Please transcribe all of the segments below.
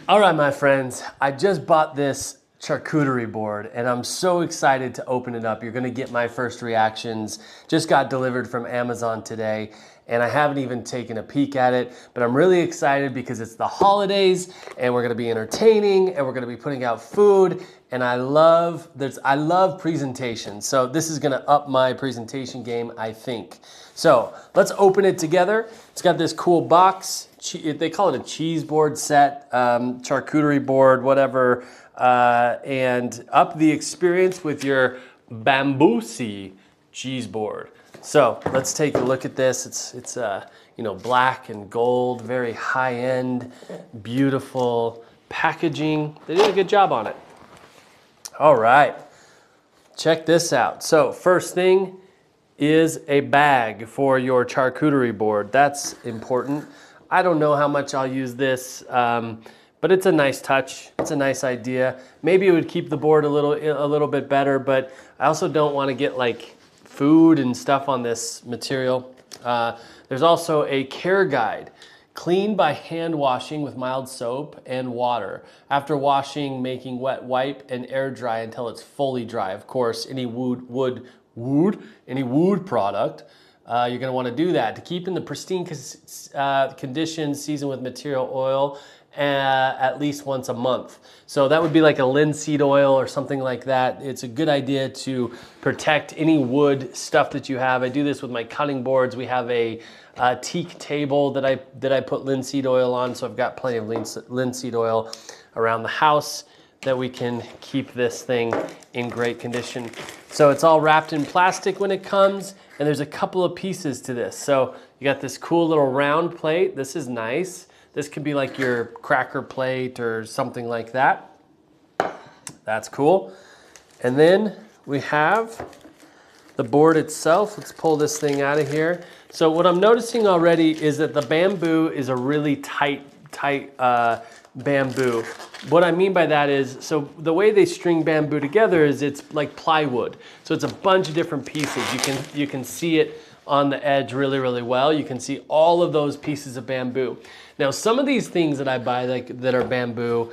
All right, my friends, I just bought this charcuterie board and I'm so excited to open it up. You're gonna get my first reactions. Just got delivered from Amazon today and I haven't even taken a peek at it, but I'm really excited because it's the holidays and we're gonna be entertaining and we're gonna be putting out food, and I love presentation. So this is gonna up my presentation game, I think. So let's open it together. It's got this cool box. They call it a cheese board set, charcuterie board, whatever, and up the experience with your bamboo cheese board. So let's take a look at this. It's you know, black and gold, very high end, beautiful packaging. They did a good job on it. All right, check this out. So first thing is a bag for your charcuterie board. That's important. I don't know how much I'll use this, but it's a nice touch. It's a nice idea. Maybe it would keep the board a little bit better, but I also don't want to get like food and stuff on this material. There's also a care guide. Clean by hand washing with mild soap and water. After washing, making wet wipe and air dry until it's fully dry. Of course, any wood product, you're going to want to do that to keep in the pristine condition. Season with material oil at least once a month. So that would be like a linseed oil or something like that. It's a good idea to protect any wood stuff that you have. I do this with my cutting boards. We have a teak table that I put linseed oil on, so I've got plenty of linseed oil around the house that we can keep this thing in great condition. So it's all wrapped in plastic when it comes, and there's a couple of pieces to this. So you got this cool little round plate. This is nice. This could be like your cracker plate or something like that. That's cool. And then we have the board itself. Let's pull this thing out of here. So what I'm noticing already is that the bamboo is a really tight bamboo. What I mean by that is, so the way they string bamboo together is it's like plywood. So it's a bunch of different pieces. You can see it on the edge really well. You can see all of those pieces of bamboo. Now, some of these things that I buy that are bamboo,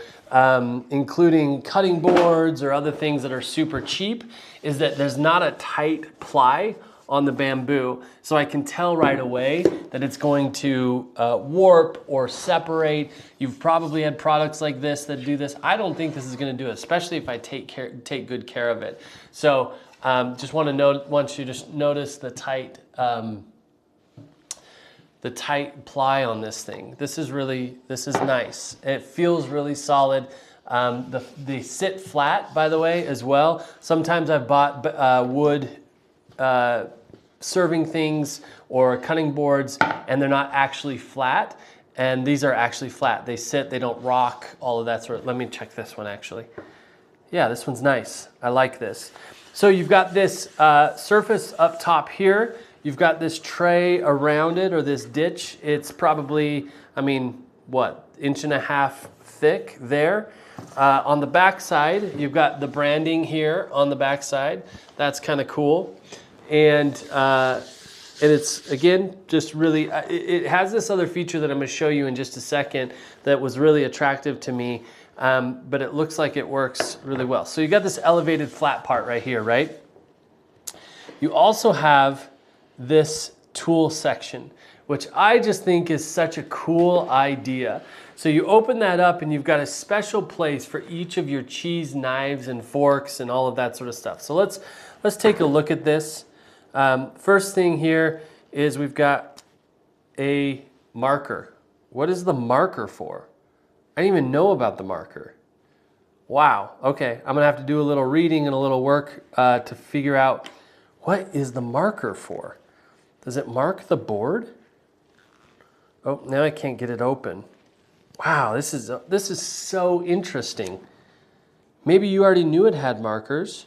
including cutting boards or other things that are super cheap, is that there's not a tight ply on the bamboo. So I can tell right away that it's going to warp or separate. You've probably had products like this that do this. I don't think this is gonna do it, especially if I take good care of it. So just want you to notice the tight ply on this thing. This is nice. It feels really solid. They sit flat, by the way, as well. Sometimes I've bought wood serving things or cutting boards and they're not actually flat, and these are actually flat. They sit, they don't rock, all of that sort of. Let me check this one actually. Yeah, this one's nice. I like this. So you've got this surface up top here. You've got this tray around it, or this ditch. It's probably, I mean, what, 1.5 inches thick there. On the back side, you've got the branding here on the back side. That's kind of cool. And it's, again, just really, it has this other feature that I'm going to show you in just a second that was really attractive to me, but it looks like it works really well. So you got this elevated flat part right here, right? You also have this tool section, which I just think is such a cool idea. So you open that up and you've got a special place for each of your cheese knives and forks and all of that sort of stuff. So let's take a look at this. First thing here is we've got a marker. What is the marker for? I didn't even know about the marker. Wow, okay, I'm gonna have to do a little reading and a little work to figure out what is the marker for. Does it mark the board? Oh, now I can't get it open. Wow, this is so interesting. Maybe you already knew it had markers.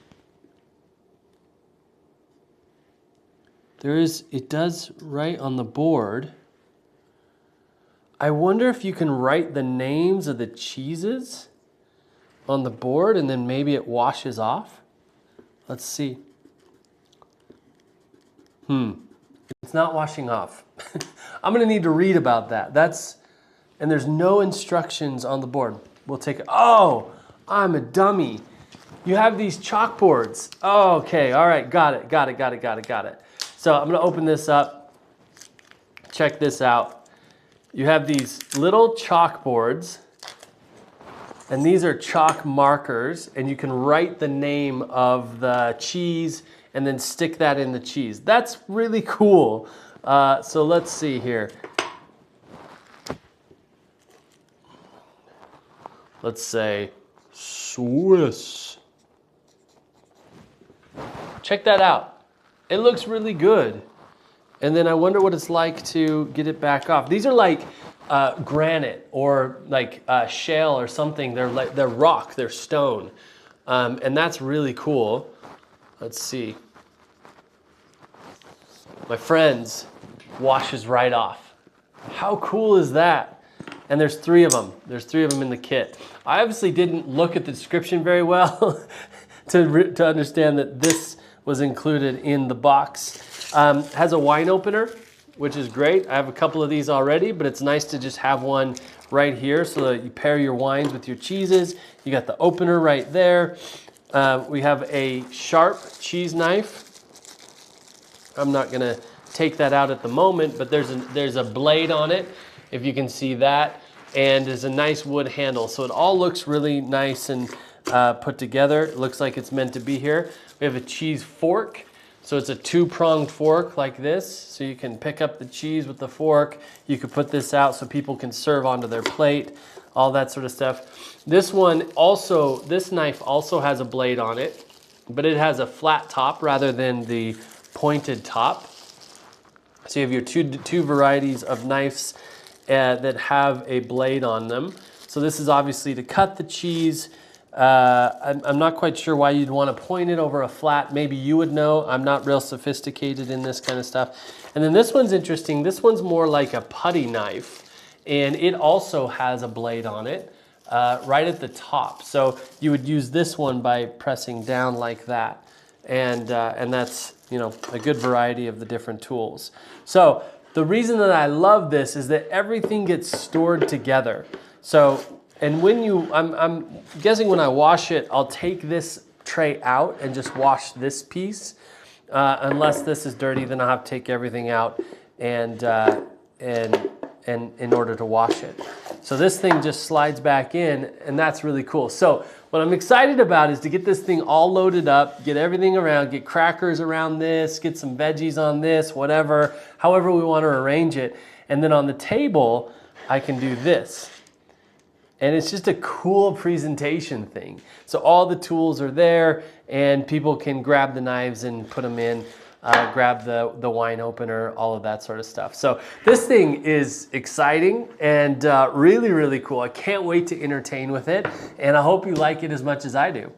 It does write on the board. I wonder if you can write the names of the cheeses on the board and then maybe it washes off. Let's see. It's not washing off. I'm gonna need to read about that. And there's no instructions on the board. we'll take, oh, I'm a dummy. You have these chalkboards. Oh, okay, all right, got it. So I'm gonna open this up. Check this out. You have these little chalkboards, and these are chalk markers, and you can write the name of the cheese and then stick that in the cheese. That's really cool. So let's see here. Let's say Swiss. Check that out. It looks really good. And then I wonder what it's like to get it back off. These are like granite or like shale or something. They're rock, they're stone. And that's really cool. Let's see. My friends, washes right off. How cool is that? And there's 3 of them. There's 3 of them in the kit. I obviously didn't look at the description very well to understand that this was included in the box. Has a wine opener, which is great. I have a couple of these already, but it's nice to just have one right here so that you pair your wines with your cheeses. You got the opener right there. We have a sharp cheese knife. I'm not gonna take that out at the moment, but there's a blade on it, if you can see that, and there's a nice wood handle. So it all looks really nice and put together. It looks like it's meant to be here. We have a cheese fork. So it's a 2-pronged fork like this. So you can pick up the cheese with the fork. You could put this out so people can serve onto their plate, all that sort of stuff. This knife also has a blade on it, but it has a flat top rather than the pointed top. So you have your two varieties of knives that have a blade on them. So this is obviously to cut the cheese. I'm not quite sure why you'd want to point it over a flat. Maybe you would know. I'm not real sophisticated in this kind of stuff. And then this one's interesting. This one's more like a putty knife, and it also has a blade on it right at the top. So you would use this one by pressing down like that, and that's, you know, a good variety of the different tools. So the reason that I love this is that everything gets stored together. So, and when I'm guessing when I wash it, I'll take this tray out and just wash this piece. Unless this is dirty, then I'll have to take everything out and in order to wash it. So this thing just slides back in, and that's really cool. So what I'm excited about is to get this thing all loaded up, get everything around, get crackers around this, get some veggies on this, whatever, however we want to arrange it. And then on the table, I can do this. And it's just a cool presentation thing. So all the tools are there, and people can grab the knives and put them in, grab the wine opener, all of that sort of stuff. So this thing is exciting and really, really cool. I can't wait to entertain with it, and I hope you like it as much as I do.